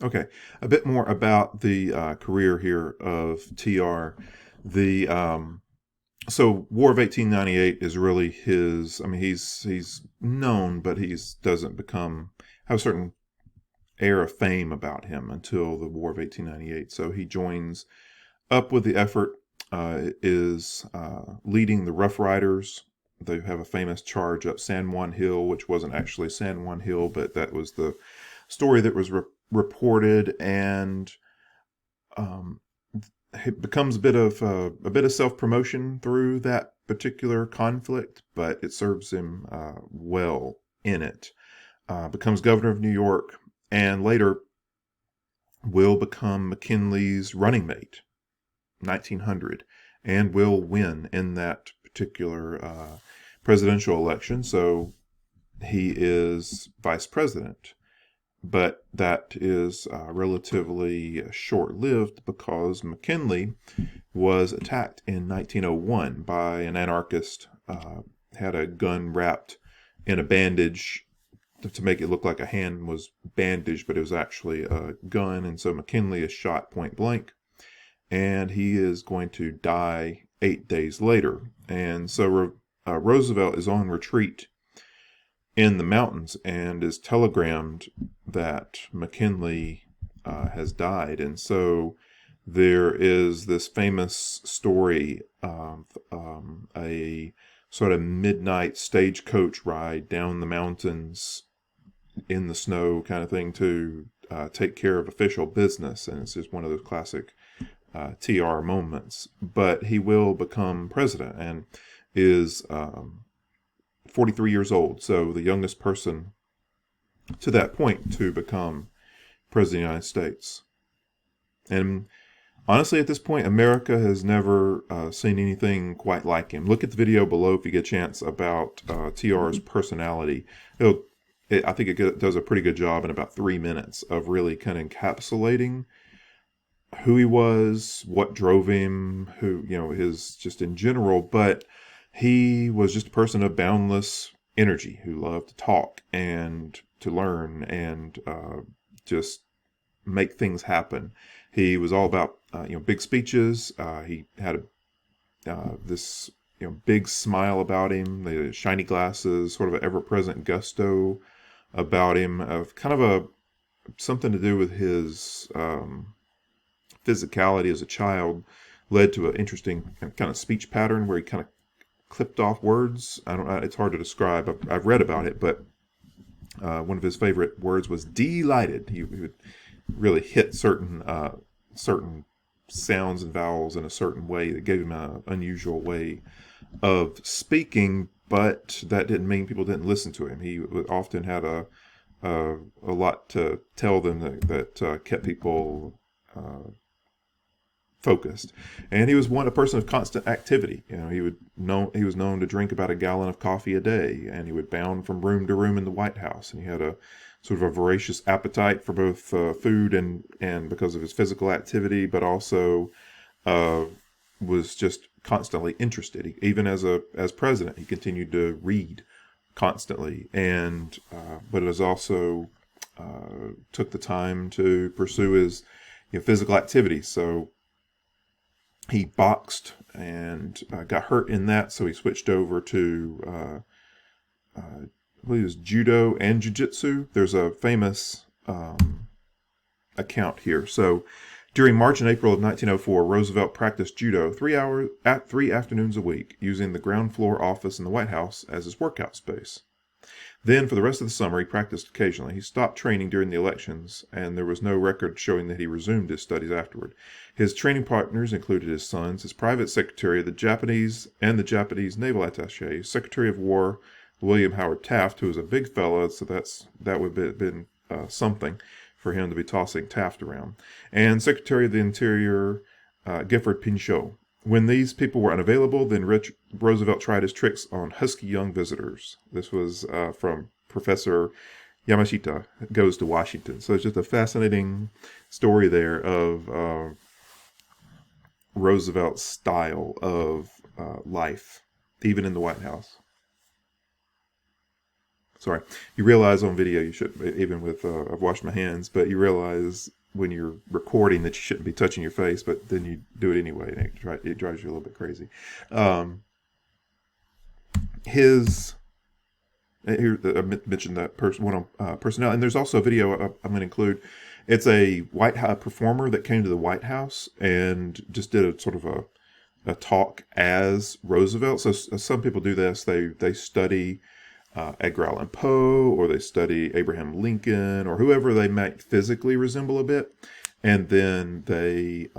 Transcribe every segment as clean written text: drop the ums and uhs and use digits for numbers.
Okay, a bit more about the career here of TR. The So War of 1898 is really his. I mean, he's known, but he's doesn't become have a certain air of fame about him until the War of 1898. So he joins up with the effort. Is leading the Rough Riders. They have a famous charge up San Juan Hill, which wasn't actually San Juan Hill, but that was the story that was reported, and um, it becomes a bit of self promotion through that particular conflict, but it serves him well in it. Becomes governor of New York, and later will become McKinley's running mate, 1900, and will win in that particular presidential election. So he is vice president. But that is relatively short lived because McKinley was attacked in 1901 by an anarchist, had a gun wrapped in a bandage to make it look like a hand was bandaged, but it was actually a gun. And so McKinley is shot point blank, and he is going to die 8 days later. And so Roosevelt is on retreat in the mountains and is telegrammed that McKinley has died. And so there is this famous story of a sort of midnight stagecoach ride down the mountains in the snow kind of thing to take care of official business. And it's just one of those classic TR moments. But he will become president and is 43 years old, so the youngest person to that point to become president of the United States. And honestly, at this point, America has never seen anything quite like him. Look at the video below if you get a chance about TR's personality. I think it does a pretty good job in about 3 minutes of really kind of encapsulating who he was, what drove him, his just in general. But he was just a person of boundless energy who loved to talk and to learn and just make things happen. He was all about big speeches. He had this big smile about him, the shiny glasses, sort of an ever-present gusto about him, of kind of a something to do with his physicality as a child, led to an interesting kind of speech pattern where he kind of clipped off words. I don't know. It's hard to describe. I've read about it, but one of his favorite words was delighted. He would really hit certain sounds and vowels in a certain way that gave him an unusual way of speaking, but that didn't mean people didn't listen to him. He often had a lot to tell them that kept people focused. And he was a person of constant activity. He was known to drink about a gallon of coffee a day, and he would bound from room to room in the White House. And he had a sort of a voracious appetite for both food and because of his physical activity, but also was just constantly interested. Even as president, he continued to read constantly, and but it was also took the time to pursue his physical activity. So he boxed and got hurt in that, so he switched over to I believe it was judo and jiu-jitsu. There's a famous account here. So during March and April of 1904, Roosevelt practiced judo 3 hours at 3 afternoons a week, using the ground floor office in the White House as his workout space. Then, for the rest of the summer, he practiced occasionally. He stopped training during the elections, and there was no record showing that he resumed his studies afterward. His training partners included his sons, his private secretary, the Japanese naval attaché, Secretary of War William Howard Taft, who was a big fellow, so that would have been something for him to be tossing Taft around, and Secretary of the Interior Gifford Pinchot. When these people were unavailable, then Roosevelt tried his tricks on husky young visitors. This was from Professor Yamashita Goes to Washington. So it's just a fascinating story there of Roosevelt's style of life, even in the White House. sorry, you realize on video you should, even with I've washed my hands, but you realize when you're recording that you shouldn't be touching your face, but then you do it anyway, and it drives you a little bit crazy. Um, his here I mentioned that one on personnel, and there's also a video I'm going to include. It's a White House performer that came to the White House and just did a sort of a talk as Roosevelt. So some people do this. They study Edgar Allan Poe, or they study Abraham Lincoln, or whoever they might physically resemble a bit, and then they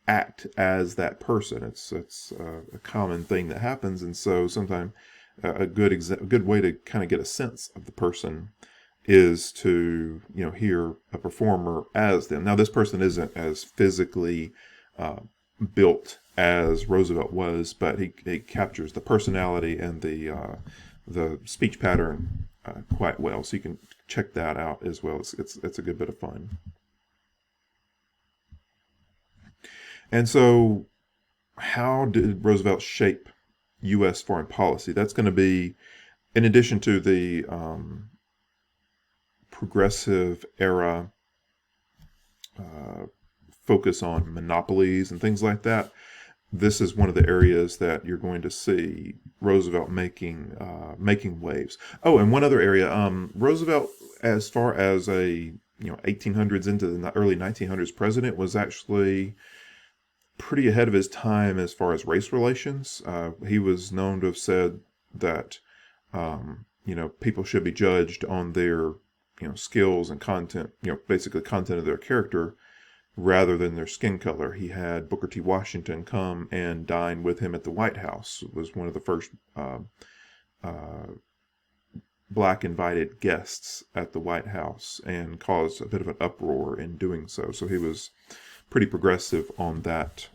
act as that person. It's a common thing that happens, and so sometimes a good way to kind of get a sense of the person is to hear a performer as them. Now, this person isn't as physically built as Roosevelt was, but he captures the personality and the speech pattern quite well. So you can check that out as well. It's a good bit of fun. And so, how did Roosevelt shape U.S. foreign policy? That's going to be, in addition to the progressive era focus on monopolies and things like that. This is one of the areas that you're going to see Roosevelt making waves. Oh, and one other area, Roosevelt, as far as a 1800s into the early 1900s president, was actually pretty ahead of his time as far as race relations. He was known to have said that people should be judged on their skills and content, basically content of their character, rather than their skin color. He had Booker T. Washington come and dine with him at the White House. It was one of the first black invited guests at the White House, and caused a bit of an uproar in doing so. So he was pretty progressive on that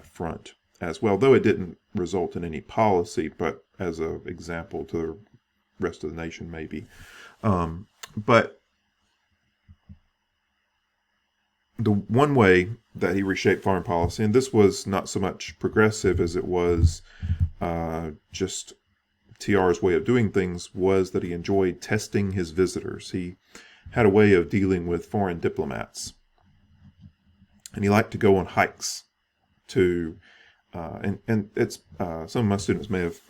front as well, though it didn't result in any policy, but as an example to the rest of the nation maybe. But the one way that he reshaped foreign policy, and this was not so much progressive as it was just TR's way of doing things, was that he enjoyed testing his visitors. He had a way of dealing with foreign diplomats, and he liked to go on hikes to, and it's some of my students may have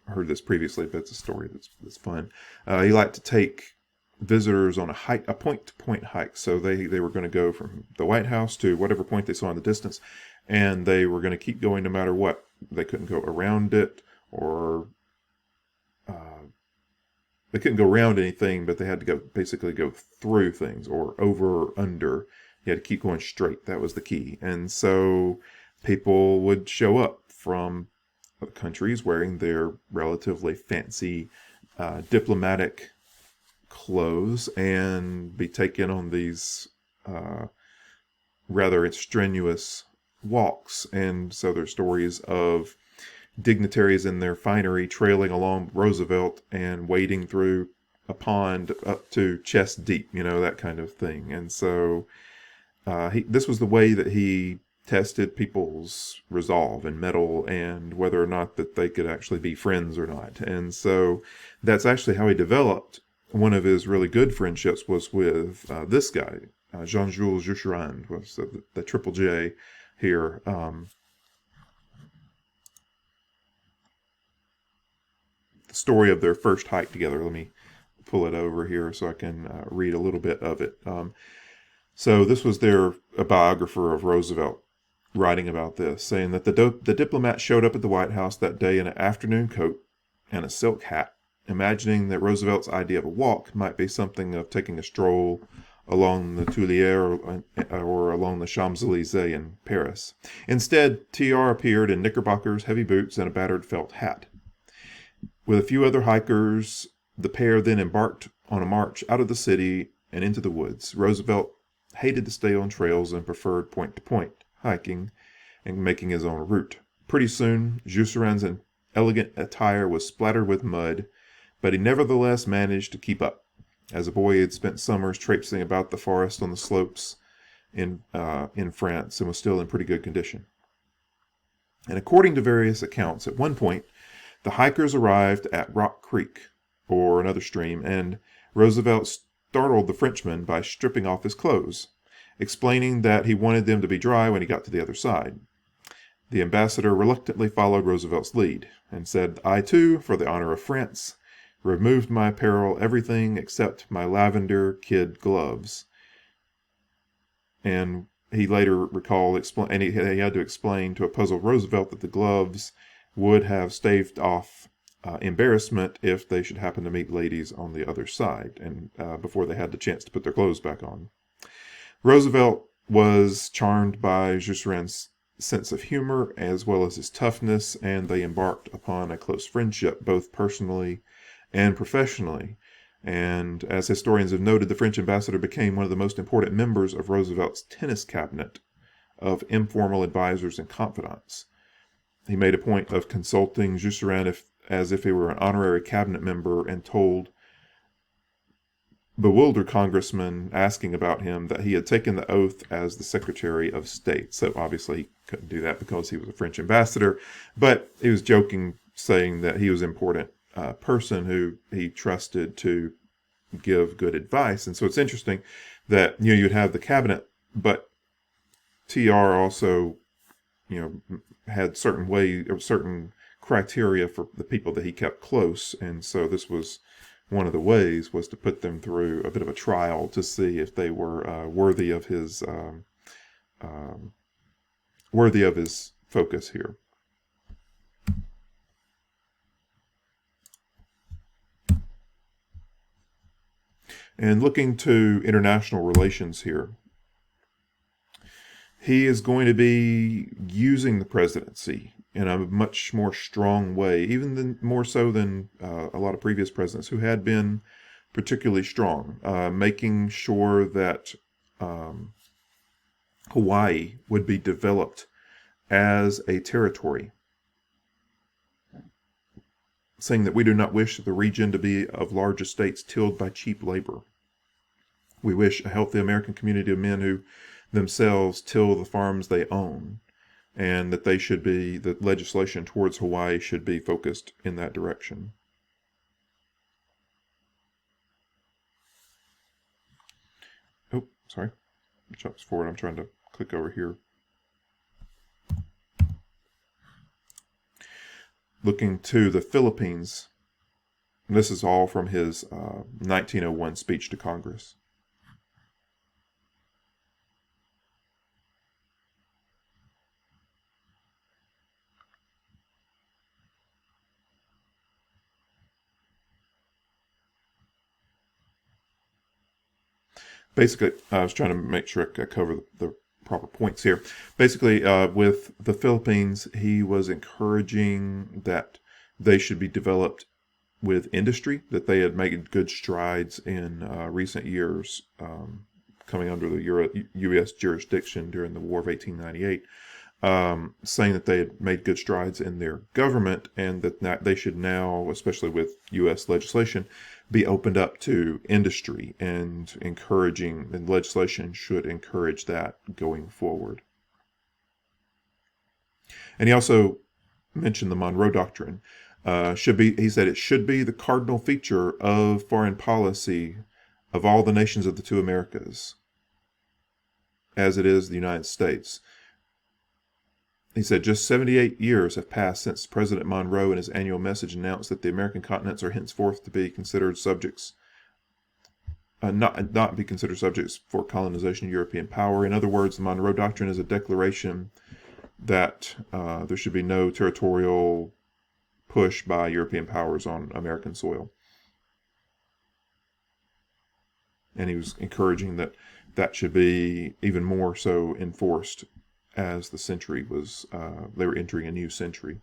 heard this previously, but it's a story that's fun. He liked to take visitors on a point-to-point hike. So they were going to go from the White House to whatever point they saw in the distance, and they were going to keep going no matter what. They couldn't go around it, or they couldn't go around anything, but they had to basically go through things, or over or under. You had to keep going straight. That was the key. And so people would show up from countries wearing their relatively fancy diplomatic clothes and be taken on these rather strenuous walks. And so there's stories of dignitaries in their finery trailing along Roosevelt and wading through a pond up to chest deep, that kind of thing. And so this was the way that he tested people's resolve and mettle, and whether or not that they could actually be friends or not. And so that's actually how he developed one of his really good friendships, was with this guy, Jean-Jules Jusserand, was the Triple J here. The story of their first hike together. Let me pull it over here so I can read a little bit of it. So this was a biographer of Roosevelt writing about this, saying that the diplomat showed up at the White House that day in an afternoon coat and a silk hat, imagining that Roosevelt's idea of a walk might be something of taking a stroll along the Tuileries or along the Champs-Élysées in Paris. Instead, TR appeared in knickerbockers, heavy boots, and a battered felt hat. With a few other hikers, the pair then embarked on a march out of the city and into the woods. Roosevelt hated to stay on trails and preferred point-to-point hiking and making his own route. Pretty soon, Jusserand's elegant attire was splattered with mud, but he nevertheless managed to keep up. As a boy, he had spent summers traipsing about the forest on the slopes in France, and was still in pretty good condition. And according to various accounts, at one point, the hikers arrived at Rock Creek, or another stream, and Roosevelt startled the Frenchman by stripping off his clothes, explaining that he wanted them to be dry when he got to the other side. The ambassador reluctantly followed Roosevelt's lead, and said, "I too, for the honor of France, removed my apparel, everything except my lavender kid gloves." And he later recalled, and he had to explain to a puzzled Roosevelt that the gloves would have staved off embarrassment if they should happen to meet ladies on the other side, and before they had the chance to put their clothes back on. Roosevelt was charmed by Jusserand's sense of humor as well as his toughness, and they embarked upon a close friendship, both personally and professionally. And as historians have noted, the French ambassador became one of the most important members of Roosevelt's tennis cabinet of informal advisors and confidants. He made a point of consulting Jusserand as if he were an honorary cabinet member, and told bewildered congressmen asking about him that he had taken the oath as the Secretary of State. So obviously he couldn't do that because he was a French ambassador, but he was joking, saying that he was an important person who he trusted to give good advice. And so it's interesting that, you'd have the cabinet, but TR also, had certain criteria for the people that he kept close. And so this was one of the ways, was to put them through a bit of a trial to see if they were worthy of his focus here. And looking to international relations here, he is going to be using the presidency in a much more strong way, even more so than a lot of previous presidents who had been particularly strong, making sure that Hawaii would be developed as a territory, saying that we do not wish the region to be of large estates tilled by cheap labor. We wish a healthy American community of men who themselves till the farms they own, and that the legislation towards Hawaii should be focused in that direction. Oh, sorry. Jumps forward. I'm trying to click over here. Looking to the Philippines. This is all from his 1901 speech to Congress. Basically, I was trying to make sure I cover the proper points here. Basically, with the Philippines, he was encouraging that they should be developed with industry, that they had made good strides in recent years, coming under the U.S. jurisdiction during the War of 1898, saying that they had made good strides in their government, and that they should now, especially with U.S. legislation, be opened up to industry, and legislation should encourage that going forward. And he also mentioned the Monroe Doctrine. He said it should be the cardinal feature of foreign policy of all the nations of the two Americas, as it is the United States. He said, just 78 years have passed since President Monroe in his annual message announced that the American continents are henceforth to be considered subjects, not be considered subjects for colonization of European power. In other words, the Monroe Doctrine is a declaration that there should be no territorial push by European powers on American soil. And he was encouraging that should be even more so enforced as the century was, they were entering a new century.